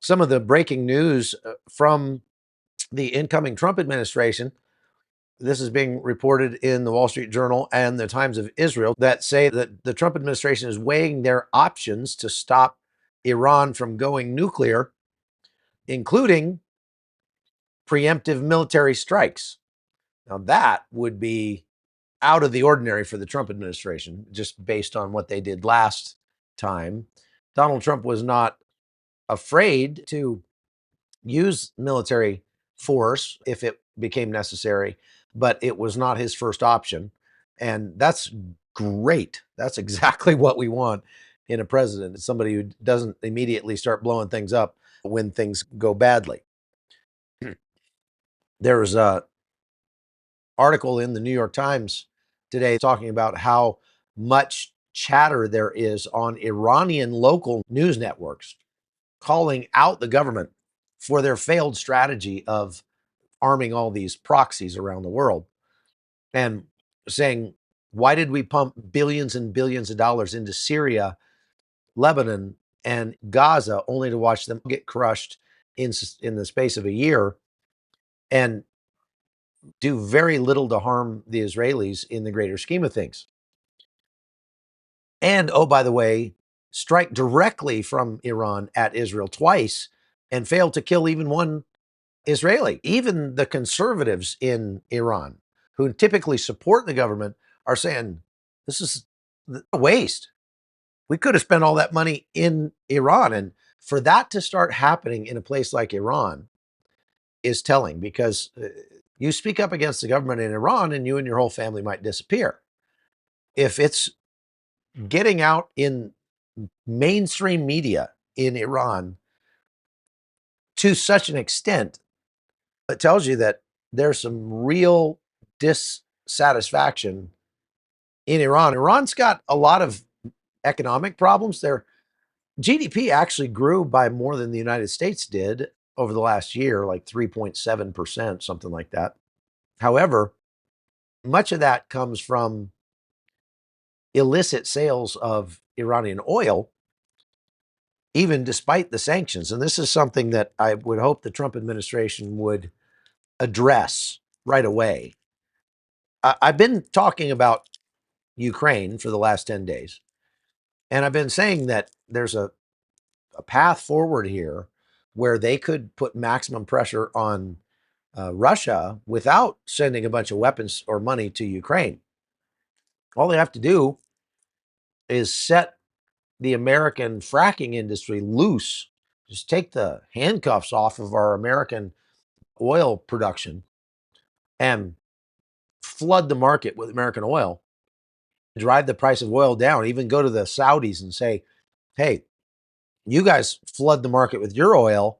some of the breaking news from the incoming Trump administration. This is being reported in the Wall Street Journal and the Times of Israel that say that the Trump administration is weighing their options to stop Iran from going nuclear, including preemptive military strikes. Now, that would be out of the ordinary for the Trump administration, just based on what they did last time. Donald Trump was not afraid to use military force if it became necessary, but it was not his first option. And that's great. That's exactly what we want in a president, somebody who doesn't immediately start blowing things up when things go badly. There's a article in the New York Times today talking about how much chatter there is on Iranian local news networks calling out the government for their failed strategy of arming all these proxies around the world and saying, why did we pump billions and billions of dollars into Syria, Lebanon, and Gaza only to watch them get crushed in the space of a year and do very little to harm the Israelis in the greater scheme of things? And oh, by the way, strike directly from Iran at Israel twice and fail to kill even one Israeli. Even the conservatives in Iran, who typically support the government, are saying this is a waste. We could have spent all that money in Iran. And for that to start happening in a place like Iran is telling, because you speak up against the government in Iran and you and your whole family might disappear. If it's getting out in mainstream media in Iran to such an extent, it tells you that there's some real dissatisfaction in Iran. Iran's got a lot of economic problems. Their GDP actually grew by more than the United States did over the last year, like 3.7%, something like that. However, much of that comes from illicit sales of Iranian oil, even despite the sanctions. And this is something that I would hope the Trump administration would address right away. I've been talking about Ukraine for the last 10 days, and I've been saying that there's a path forward here where they could put maximum pressure on Russia without sending a bunch of weapons or money to Ukraine. All they have to do is set the American fracking industry loose, just take the handcuffs off of our American oil production and flood the market with American oil, drive the price of oil down, even go to the Saudis and say, hey, you guys flood the market with your oil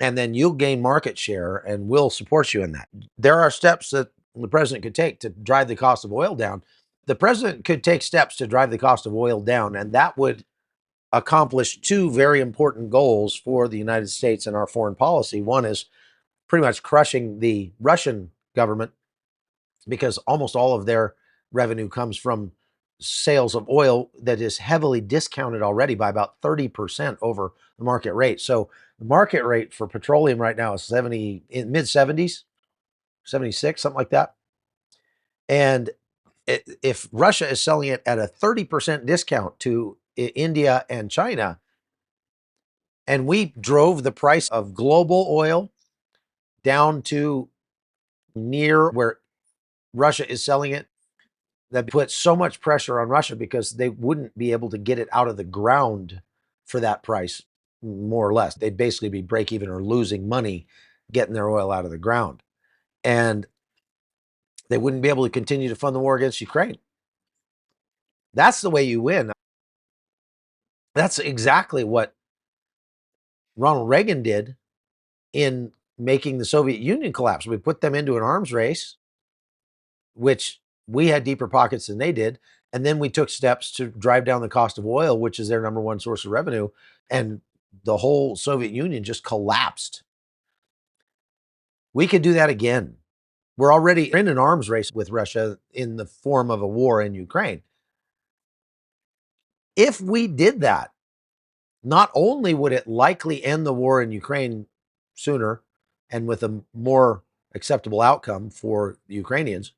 and then you'll gain market share and we'll support you in that. There are steps that the president could take to drive the cost of oil down. The president could take steps to drive the cost of oil down, and that would accomplish two very important goals for the United States and our foreign policy. One is pretty much crushing the Russian government because almost all of their revenue comes from sales of oil that is heavily discounted already by about 30% over the market rate. So the market rate for petroleum right now is 70, in mid 70s, 76, something like that. And if Russia is selling it at a 30% discount to India and China, and we drove the price of global oil down to near where Russia is selling it, that puts so much pressure on Russia because they wouldn't be able to get it out of the ground for that price, more or less. They'd basically be break even or losing money getting their oil out of the ground. And they wouldn't be able to continue to fund the war against Ukraine. That's the way you win. That's exactly what Ronald Reagan did in making the Soviet Union collapse. We put them into an arms race, which we had deeper pockets than they did. And then we took steps to drive down the cost of oil, which is their number one source of revenue. And the whole Soviet Union just collapsed. We could do that again. We're already in an arms race with Russia in the form of a war in Ukraine. If we did that, not only would it likely end the war in Ukraine sooner and with a more acceptable outcome for the Ukrainians,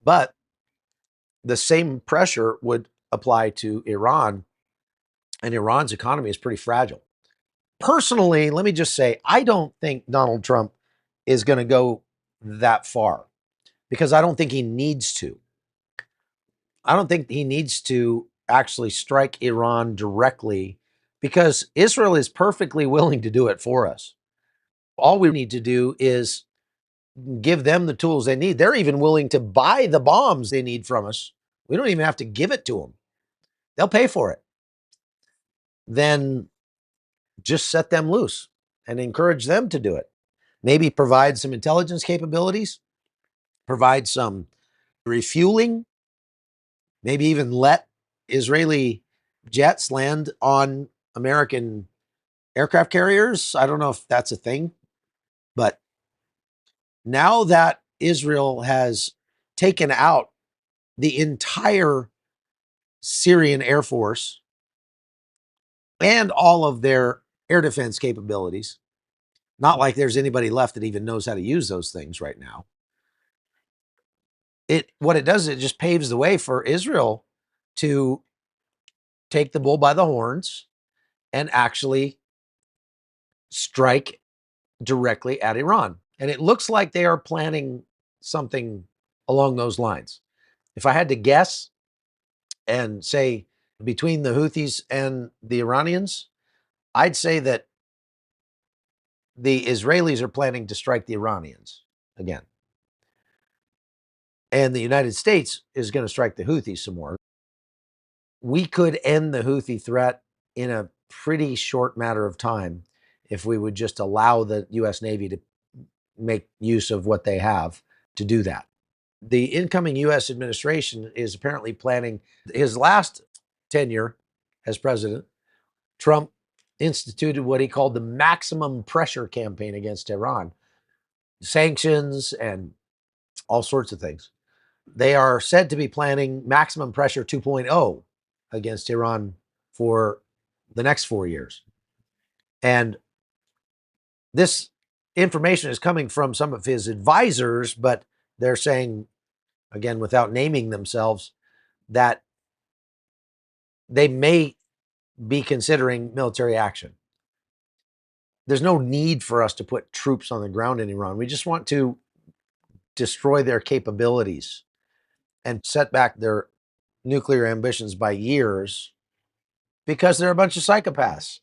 but the same pressure would apply to Iran, and Iran's economy is pretty fragile. Personally, let me just say, I don't think Donald Trump is going to go that far because I don't think he needs to. I don't think he needs to actually strike Iran directly because Israel is perfectly willing to do it for us. All we need to do is give them the tools they need. They're even willing to buy the bombs they need from us. We don't even have to give it to them. They'll pay for it. Then just set them loose and encourage them to do it. Maybe provide some intelligence capabilities, provide some refueling, maybe even let Israeli jets land on American aircraft carriers. I don't know if that's a thing, but now that Israel has taken out the entire Syrian Air Force and all of their air defense capabilities, not like there's anybody left that even knows how to use those things right now. What it does is it just paves the way for Israel to take the bull by the horns and actually strike directly at Iran. And it looks like they are planning something along those lines. If I had to guess and say between the Houthis and the Iranians, I'd say that the Israelis are planning to strike the Iranians again. And the United States is going to strike the Houthis some more. We could end the Houthi threat in a pretty short matter of time if we would just allow the US Navy to make use of what they have to do that. The incoming US administration is apparently planning his last tenure as president. Trump instituted what he called the maximum pressure campaign against Iran, sanctions and all sorts of things. They are said to be planning maximum pressure 2.0 against Iran for the next 4 years. And this information is coming from some of his advisors, but they're saying, again, without naming themselves, that they may be considering military action. There's no need for us to put troops on the ground in Iran. We just want to destroy their capabilities and set back their nuclear ambitions by years because they're a bunch of psychopaths.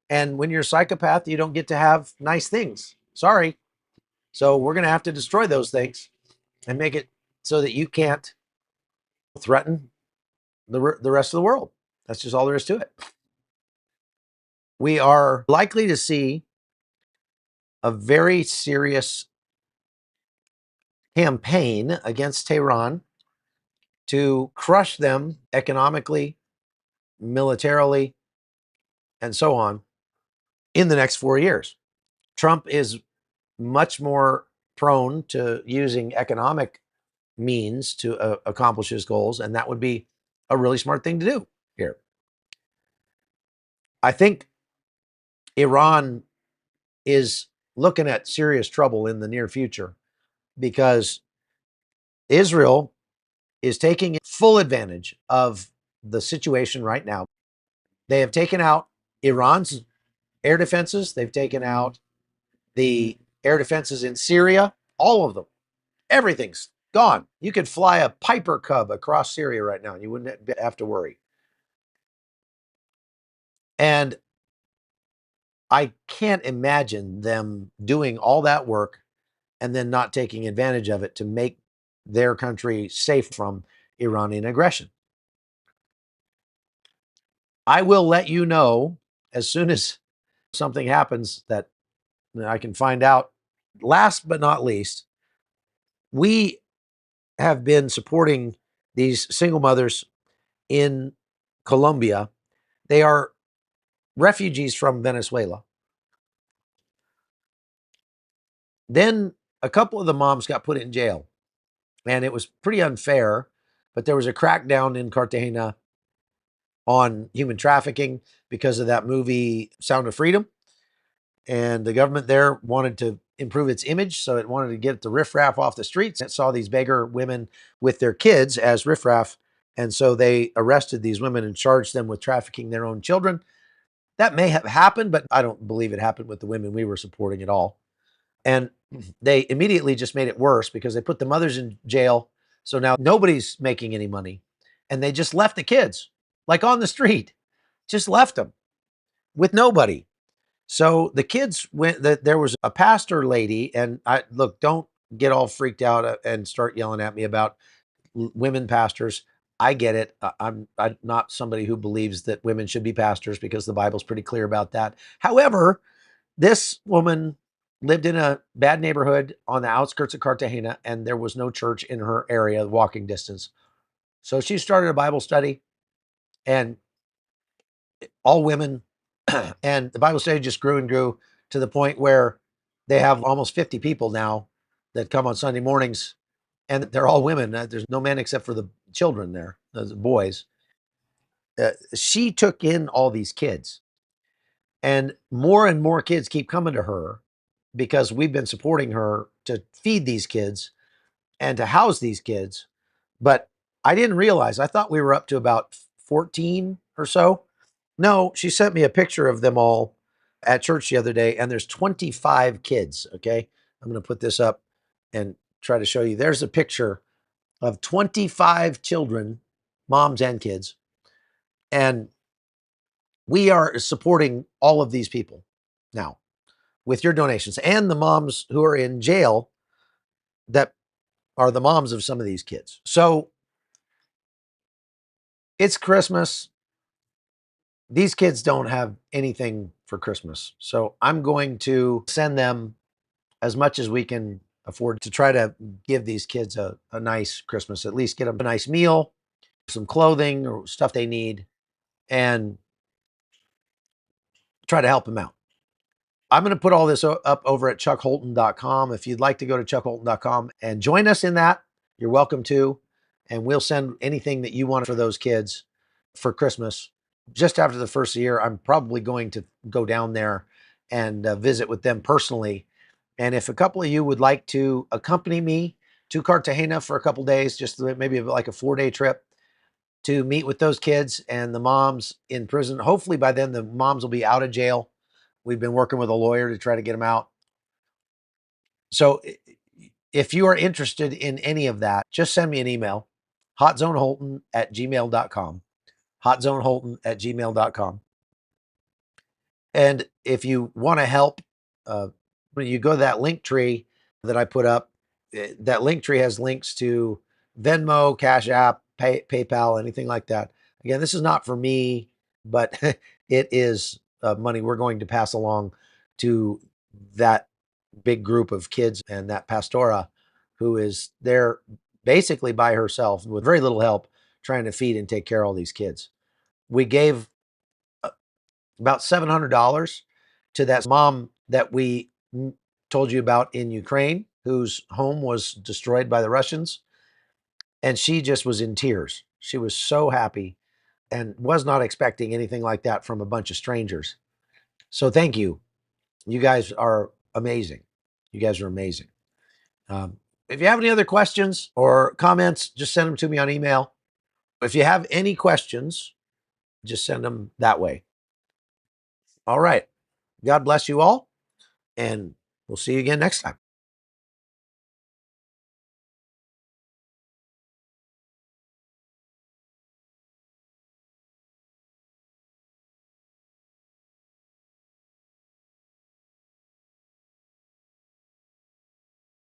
And when you're a psychopath, you don't get to have nice things. Sorry. So we're going to have to destroy those things and make it so that you can't threaten the rest of the world. That's just all there is to it. We are likely to see a very serious campaign against Tehran to crush them economically, militarily, and so on in the next 4 years. Trump is much more prone to using economic means to accomplish his goals, and that would be a really smart thing to do here. I think Iran is looking at serious trouble in the near future because Israel is taking full advantage of the situation right now. They have taken out Iran's air defenses, they've taken out the air defenses in Syria, all of them. Everything's gone. You could fly a Piper Cub across Syria right now and you wouldn't have to worry. And I can't imagine them doing all that work and then not taking advantage of it to make their country safe from Iranian aggression. I will let you know as soon as something happens that I can find out. Last but not least, we have been supporting these single mothers in Colombia. They are refugees from Venezuela. Then a couple of the moms got put in jail, and it was pretty unfair, but there was a crackdown in Cartagena on human trafficking because of that movie Sound of Freedom. And the government there wanted to improve its image, so it wanted to get the riffraff off the streets. It saw these beggar women with their kids as riffraff, and so they arrested these women and charged them with trafficking their own children. That may have happened, but I don't believe it happened with the women we were supporting at all. And they immediately just made it worse because they put the mothers in jail. So now nobody's making any money. And they just left the kids like on the street, just left them with nobody. So the kids went, there was a pastor lady, and I look, don't get all freaked out and start yelling at me about women pastors. I get it. I'm not somebody who believes that women should be pastors because the Bible's pretty clear about that. However, this woman lived in a bad neighborhood on the outskirts of Cartagena, and there was no church in her area, walking distance. So she started a Bible study, and all women, and the Bible study just grew and grew to the point where they have almost 50 people now that come on Sunday mornings, and they're all women. There's no men except for the children there, the boys. She took in all these kids, and more kids keep coming to her because we've been supporting her to feed these kids and to house these kids. But I didn't realize, I thought we were up to about 14 or so. No, she sent me a picture of them all at church the other day, and there's 25 kids. Okay. I'm going to put this up and try to show you. There's a picture of 25 children, moms and kids. And we are supporting all of these people now with your donations, and the moms who are in jail that are the moms of some of these kids. So it's Christmas. These kids don't have anything for Christmas. So I'm going to send them as much as we can afford to try to give these kids a nice Christmas, at least get them a nice meal, some clothing or stuff they need, and try to help them out. I'm going to put all this up over at chuckholton.com. If you'd like to go to chuckholton.com and join us in that, you're welcome to. And we'll send anything that you want for those kids for Christmas. Just after the first year, I'm probably going to go down there and visit with them personally. And if a couple of you would like to accompany me to Cartagena for a couple of days, just maybe like a 4-day trip to meet with those kids and the moms in prison. Hopefully by then the moms will be out of jail. We've been working with a lawyer to try to get them out. So if you are interested in any of that, just send me an email, hotzoneholton@gmail.com, hotzoneholton@gmail.com. And if you want to help, when you go to that link tree that I put up, that link tree has links to Venmo, Cash App, PayPal, anything like that. Again, this is not for me, but it is money we're going to pass along to that big group of kids and that pastora who is there basically by herself with very little help trying to feed and take care of all these kids. We gave about $700 to that mom that we told you about in Ukraine, whose home was destroyed by the Russians. And she just was in tears. She was so happy and was not expecting anything like that from a bunch of strangers. So thank you. You guys are amazing. You guys are amazing. If you have any other questions or comments, just send them to me on email. If you have any questions, just send them that way. All right. God bless you all, and we'll see you again next time.